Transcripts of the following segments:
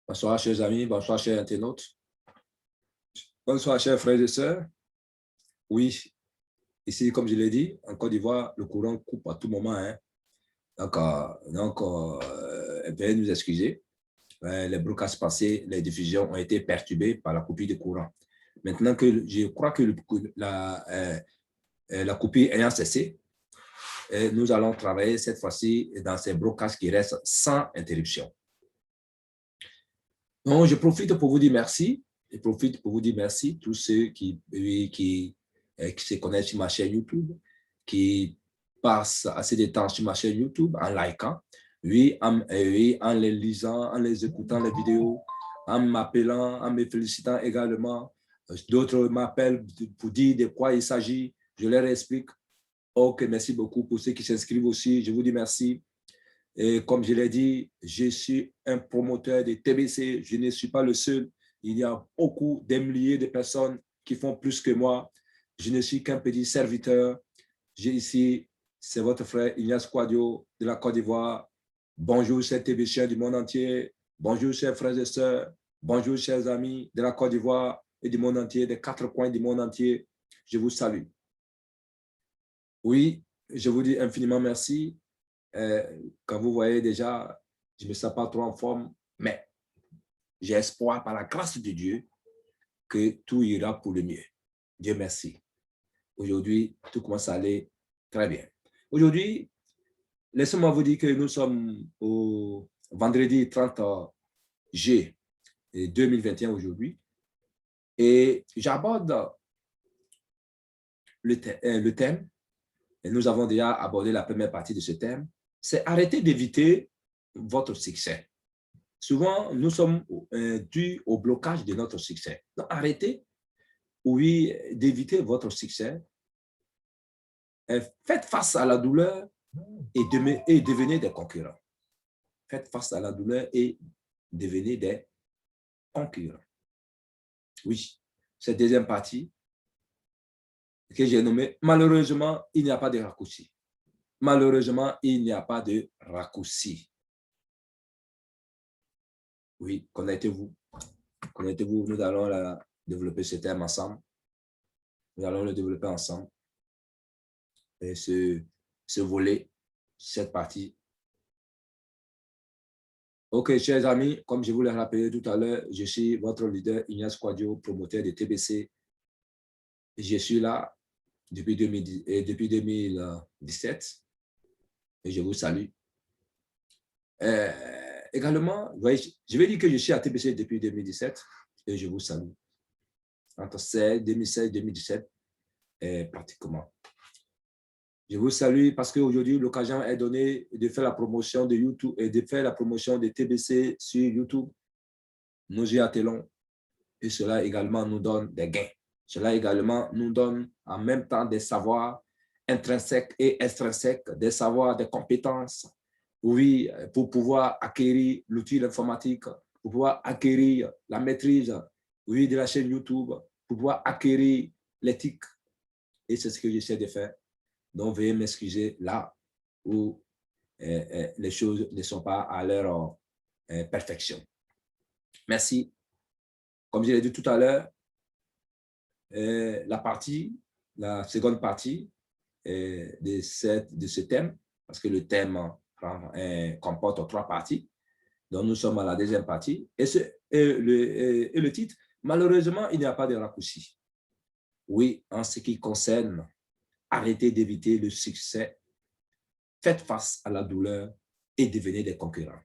Bonsoir, chers amis, bonsoir, chers internautes, bonsoir, chers frères et sœurs. Oui, ici, comme je l'ai dit, en Côte d'Ivoire, le courant coupe à tout moment. Hein. Veuillez nous excuser. Les broadcasts passés, les diffusions ont été perturbées par la coupure de courant. Maintenant que je crois que la coupure ayant cessé, nous allons travailler cette fois-ci dans ces broadcasts qui restent sans interruption. Donc, je profite pour vous dire merci. Je profite pour vous dire merci, tous ceux qui se connectent sur ma chaîne YouTube, qui passent assez de temps sur ma chaîne YouTube en likant, en les lisant, en les écoutant les vidéos, en m'appelant, en me félicitant également. D'autres m'appellent pour dire de quoi il s'agit. Je leur explique. Ok, merci beaucoup pour ceux qui s'inscrivent aussi. Je vous dis merci. Et comme je l'ai dit, je suis un promoteur de TBC. Je ne suis pas le seul. Il y a beaucoup, des milliers de personnes qui font plus que moi. Je ne suis qu'un petit serviteur. J'ai ici, c'est votre frère Ignace Quadio de la Côte d'Ivoire. Bonjour, chers TBC du monde entier. Bonjour, chers frères et sœurs. Bonjour, chers amis de la Côte d'Ivoire et du monde entier, des quatre coins du monde entier. Je vous salue. Oui, je vous dis infiniment merci. Quand vous voyez déjà, je ne me sens pas trop en forme, mais j'ai espoir par la grâce de Dieu que tout ira pour le mieux. Dieu merci. Aujourd'hui, tout commence à aller très bien. Aujourd'hui, laissez-moi vous dire que nous sommes au vendredi 30 juillet 2021 aujourd'hui et j'aborde le thème, et nous avons déjà abordé la première partie de ce thème, c'est arrêter d'éviter votre succès. Souvent, nous sommes dus au blocage de notre succès. Donc, arrêtez, oui, d'éviter votre succès. Faites face à la douleur et devenez des concurrents. Faites face à la douleur et devenez des concurrents. Oui, cette deuxième partie que j'ai nommée, malheureusement, il n'y a pas de raccourci. Malheureusement, il n'y a pas de raccourci. Oui, connectez-vous. Connectez-vous, nous allons développer ce thème ensemble. Nous allons le développer ensemble. Et ce volet, cette partie. Ok, chers amis, comme je vous l'ai rappelé tout à l'heure, je suis votre leader Ignace Quadio, promoteur de TBC. Je suis là depuis 2017 et je vous salue. Également, voyez, je vais dire que je suis à TBC depuis 2017 et je vous salue. Entre 2016 et 2017, pratiquement. Je vous salue parce qu'aujourd'hui, l'occasion est donnée de faire la promotion de YouTube et de faire la promotion de TBC sur YouTube. Nous y attelons et cela également nous donne des gains. Cela également nous donne en même temps des savoirs intrinsèques et extrinsèques, des savoirs, des compétences, oui, pour pouvoir acquérir l'outil informatique, pour pouvoir acquérir la maîtrise, oui, de la chaîne YouTube, pour pouvoir acquérir l'éthique. Et c'est ce que j'essaie de faire. Donc, veuillez m'excuser là où les choses ne sont pas à leur perfection. Merci. Comme je l'ai dit tout à l'heure, la seconde partie de ce thème, parce que le thème comporte trois parties. Donc, nous sommes à la deuxième partie. Et le titre, malheureusement, il n'y a pas de raccourci. Oui, en ce qui concerne arrêtez d'éviter le succès, faites face à la douleur et devenez des concurrents.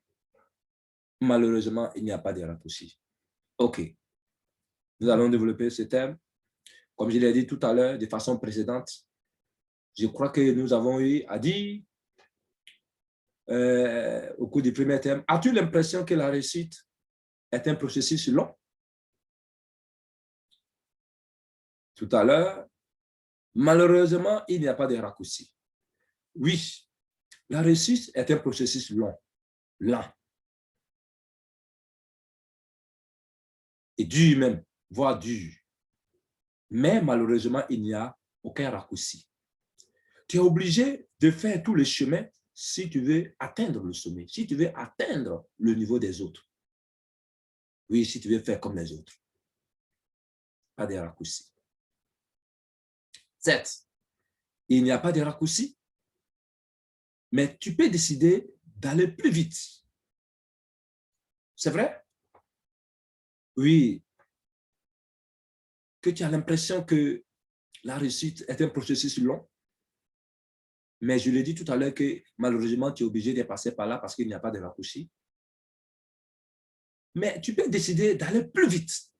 Malheureusement, il n'y a pas de raccourci. OK. Nous allons développer ce thème. Comme je l'ai dit tout à l'heure, de façon précédente, je crois que nous avons eu à dire au cours du premier thème, as-tu l'impression que la réussite est un processus long? Tout à l'heure, malheureusement, il n'y a pas de raccourci. Oui, la réussite est un processus long, lent et dur même, voire dur. Mais malheureusement, il n'y a aucun raccourci. Tu es obligé de faire tout le chemin si tu veux atteindre le sommet, si tu veux atteindre le niveau des autres. Oui, si tu veux faire comme les autres. Pas de raccourcis. 7. Il n'y a pas de raccourcis, mais tu peux décider d'aller plus vite. C'est vrai? Oui. Que tu as l'impression que la réussite est un processus long. Mais je l'ai dit tout à l'heure que malheureusement, tu es obligé de passer par là parce qu'il n'y a pas de raccourci. Mais tu peux décider d'aller plus vite.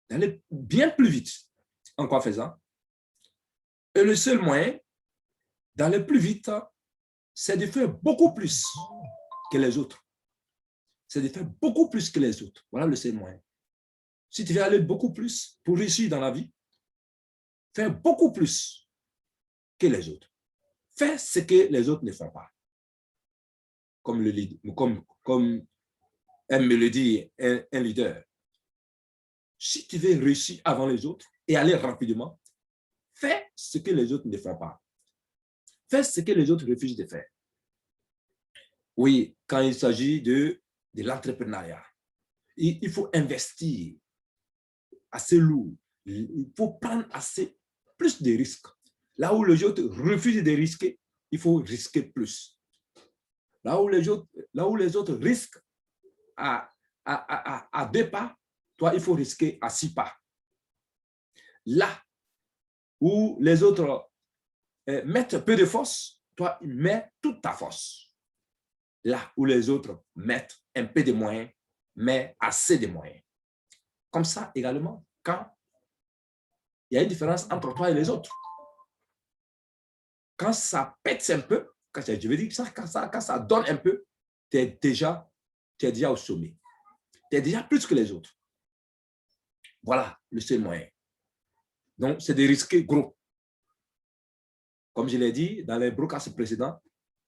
D'aller bien plus vite. En quoi faisant? Et le seul moyen d'aller plus vite, c'est de faire beaucoup plus que les autres. C'est de faire beaucoup plus que les autres. Voilà le seul moyen. Si tu veux aller beaucoup plus pour réussir dans la vie, fais beaucoup plus que les autres. Fais ce que les autres ne font pas. Comme aime me le dire un leader. Si tu veux réussir avant les autres et aller rapidement, fais ce que les autres ne font pas. Fais ce que les autres refusent de faire. Oui, quand il s'agit de l'entrepreneuriat, il faut investir assez lourd. Il faut prendre plus de risques. Là où les autres refusent de risquer, il faut risquer plus. Là où les autres risquent à 2 pas, toi, il faut risquer à 6 pas. Là où les autres mettent peu de force, toi, mets toute ta force. Là où les autres mettent un peu de moyens, mais assez de moyens. Comme ça, également, quand il y a une différence entre toi et les autres, quand ça pète un peu, je veux dire, quand ça donne un peu, tu es déjà au sommet. Tu es déjà plus que les autres. Voilà le seul moyen. Donc, c'est de risquer gros. Comme je l'ai dit dans les broadcasts précédents,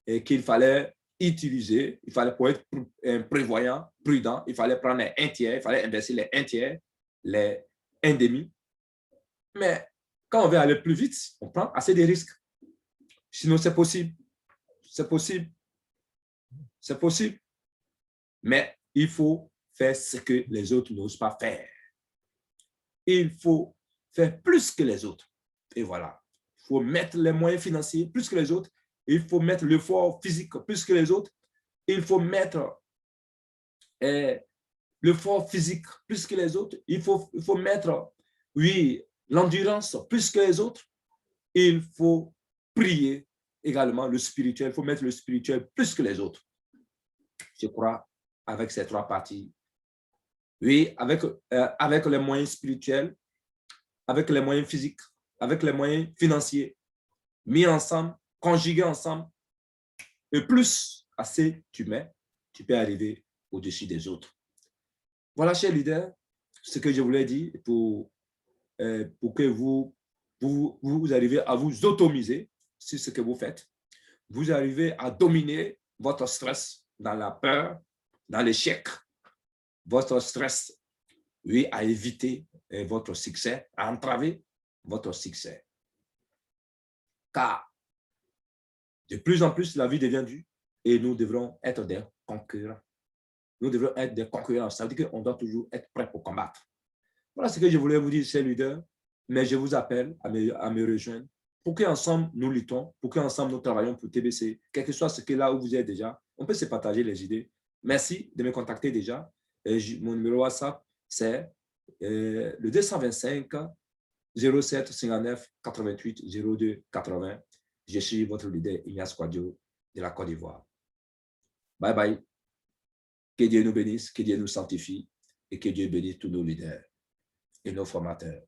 et qu'il fallait utiliser, il fallait pour être prévoyant, prudent, il fallait prendre les 1/3, il fallait investir les 1/3, les 1/2. Mais quand on veut aller plus vite, on prend assez de risques. Sinon, c'est possible. C'est possible. C'est possible. Mais il faut faire ce que les autres n'osent pas faire. Il faut faire plus que les autres. Et voilà. Il faut mettre les moyens financiers plus que les autres. Il faut mettre l'effort physique plus que les autres. Il faut mettre l'effort physique plus que les autres. Il faut mettre, oui, l'endurance plus que les autres. Il faut prier également le spirituel. Il faut mettre le spirituel plus que les autres. Je crois, avec ces 3 parties. Oui, avec les moyens spirituels, avec les moyens physiques, avec les moyens financiers, mis ensemble, conjugués ensemble, et plus assez tu mets, tu peux arriver au-dessus des autres. Voilà, chers leaders, ce que je voulais dire pour que vous arrivez à vous automiser sur ce que vous faites. Vous arrivez à dominer votre stress dans la peur, dans l'échec, votre stress, oui, à éviter votre succès, à entraver votre succès. Car de plus en plus, la vie devient dure et nous devrons être des concurrents. Nous devrons être des concurrents. Ça veut dire qu'on doit toujours être prêt pour combattre. Voilà ce que je voulais vous dire, chers leaders. Mais je vous appelle à me rejoindre pour qu'ensemble nous luttons, pour qu'ensemble nous travaillons pour TBC, quel que soit ce que là où vous êtes déjà, on peut se partager les idées. Merci de me contacter déjà. Mon numéro WhatsApp, c'est le 225 07 59 88 02 80. Je suis votre leader Ignace Kouadio de la Côte d'Ivoire. Bye bye. Que Dieu nous bénisse, que Dieu nous sanctifie et que Dieu bénisse tous nos leaders et nos formateurs.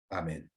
Amen.